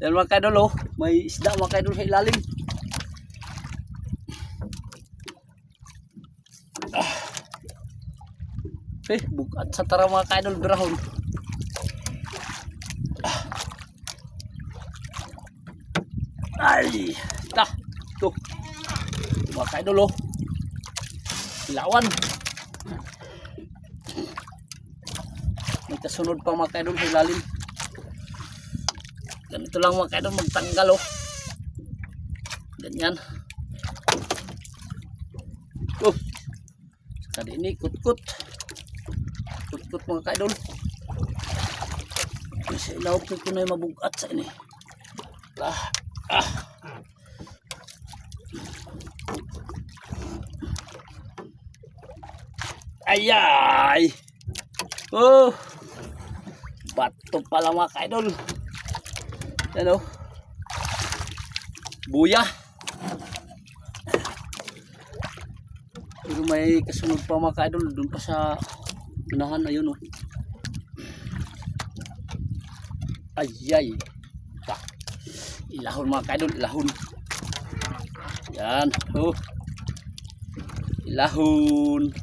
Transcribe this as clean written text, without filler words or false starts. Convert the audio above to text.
Yan mga kaidol, oh. May isda mga kaidol sa ilalim. Bukat sa tara mga kaidol, birahon. Ay, ito mga kaidol, oh. Ilawan. May kasunod pa mga kaidol sa ilalim. Ganito lang mga kaidol magtanggal, oh. Ganyan. Saka ini kutkut mga kaidol. Kasi ilaw ko na yung mabugat sa ini. Ayay. Bato pala mga kaidol. Yan, oh. Buya. Pero may kasunod pa mga kaidol doon pa sa unahan, ayun, oh. Ayay. Ilahon mga kaidol, ilahon. Yan, oh. Ilahon.